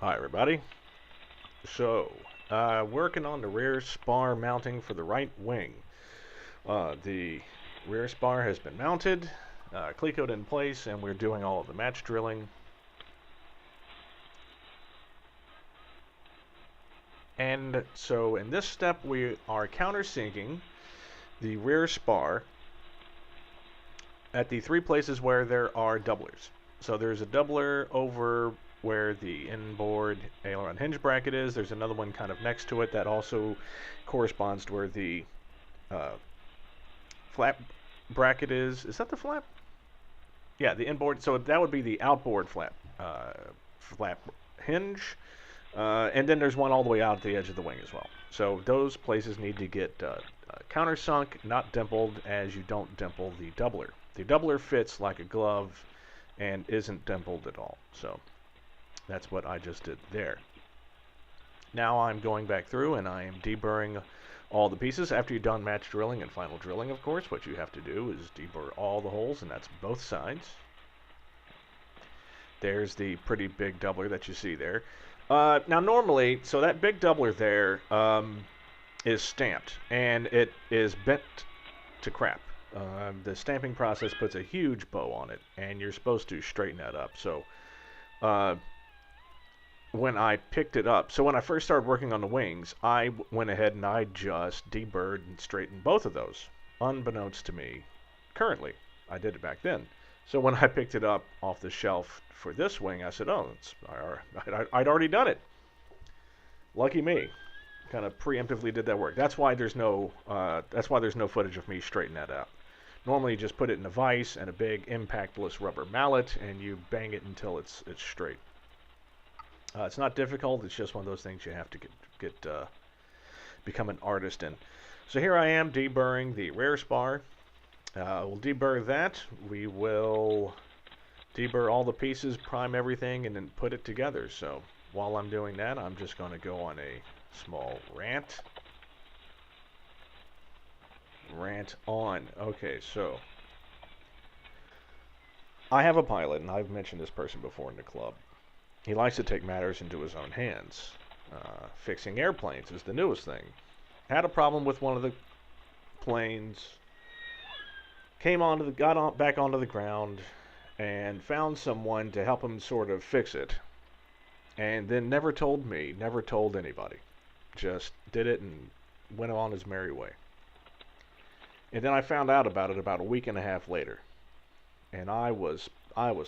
Hi everybody. So, working on the rear spar mounting for the right wing. The rear spar has been mounted, clecoed in place, and we're doing all of the match drilling. And so in this step we are countersinking the rear spar at the three places where there are doublers. So there's a doubler over where the inboard aileron hinge bracket is. There's another one kind of next to it that also corresponds to where the uh, flap bracket is. Is that the flap? Yeah, the inboard. So that would be the outboard flap hinge, and then there's one all the way out at the edge of the wing as well. So those places need to get countersunk, not dimpled, as you don't dimple the doubler. The doubler fits like a glove and isn't dimpled at all. So that's what I just did there. Now I'm going back through and I am deburring all the pieces. After you've done match drilling and final drilling, of course, what you have to do is deburr all the holes, and that's both sides. There's the pretty big doubler that you see there. Now normally, so that big doubler there is stamped, and it is bent to crap. The stamping process puts a huge bow on it, and you're supposed to straighten that up. So uh, when I picked it up, so when I first started working on the wings, I went ahead and I just deburred and straightened both of those, unbeknownst to me currently. I did it back then. So when I picked it up off the shelf for this wing, I said, oh, I'd already done it. Lucky me. Kind of preemptively did that work. That's why there's no footage of me straightening that out. Normally you just put it in a vise and a big impactless rubber mallet and you bang it until it's straight. It's not difficult. It's just one of those things you have to become an artist in. So here I am deburring the rear spar. We'll deburr that. We will deburr all the pieces, prime everything, and then put it together. So while I'm doing that, I'm just going to go on a small rant. Rant on. Okay, so I have a pilot, and I've mentioned this person before in the club. He likes to take matters into his own hands. Fixing airplanes is the newest thing. Had a problem with one of the planes. Got back onto the ground, and found someone to help him sort of fix it. And then never told me, never told anybody. Just did it and went on his merry way. And then I found out about it about a week and a half later, and I was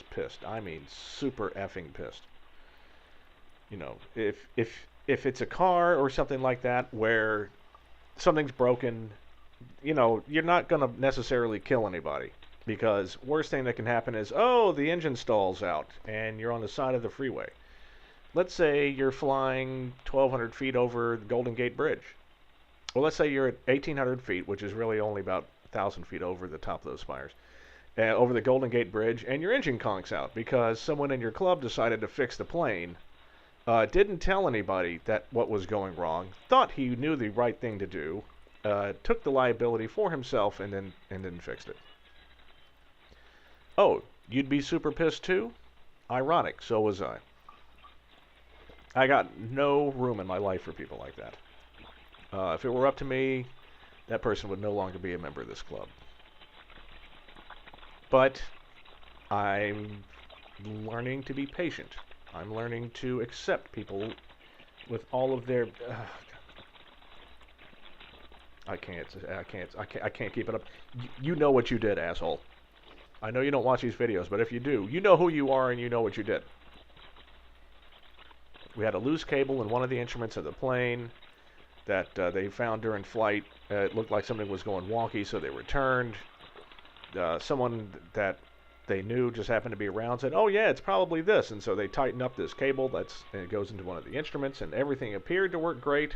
pissed. I mean, super effing pissed. You know, if it's a car or something like that where something's broken, you know, you're not going to necessarily kill anybody, because worst thing that can happen is, oh, the engine stalls out and you're on the side of the freeway. Let's say you're flying 1,200 feet over the Golden Gate Bridge. Well, let's say you're at 1,800 feet, which is really only about 1,000 feet over the top of those spires, over the Golden Gate Bridge, and your engine conks out because someone in your club decided to fix the plane. Didn't tell anybody that what was going wrong. Thought he knew the right thing to do. Took the liability for himself and then fixed it. Oh, you'd be super pissed too? Ironic. So was I. I got no room in my life for people like that. If it were up to me, that person would no longer be a member of this club. But I'm learning to be patient. I'm learning to accept people with all of their. I can't keep it up. You know what you did, asshole. I know you don't watch these videos, but if you do, you know who you are and you know what you did. We had a loose cable in one of the instruments of the plane that they found during flight. It looked like something was going wonky, so they returned. Someone that they knew just happened to be around said, oh yeah, it's probably this, and so they tightened up this cable and it goes into one of the instruments, and everything appeared to work great.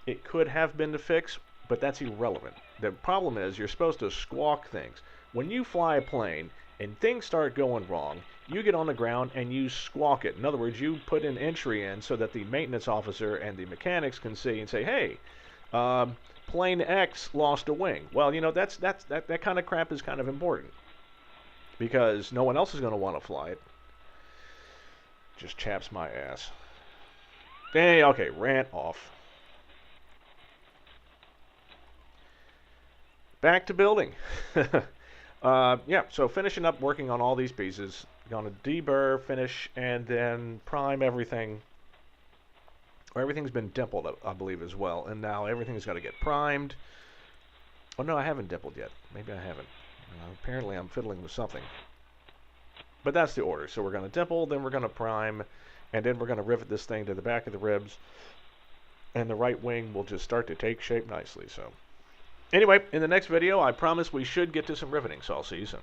It could have been the fix, but that's irrelevant. The problem is you're supposed to squawk things. When you fly a plane and things start going wrong, you get on the ground and you squawk it. In other words, you put an entry in so that the maintenance officer and the mechanics can see and say, hey, plane X lost a wing. Well, you know, that kind of crap is kind of important because no one else is going to want to fly it. Just chaps my ass. Hey, okay, rant off. Back to building. Yeah, so finishing up working on all these pieces. Gonna deburr, finish, and then prime everything. Or everything's been dimpled, I believe, as well. And now everything's got to get primed. Oh, no, I haven't dimpled yet. Maybe I haven't. Apparently I'm fiddling with something. But that's the order. So we're going to dimple, then we're going to prime, and then we're going to rivet this thing to the back of the ribs. And the right wing will just start to take shape nicely. So anyway, in the next video, I promise we should get to some riveting, so I'll see you soon.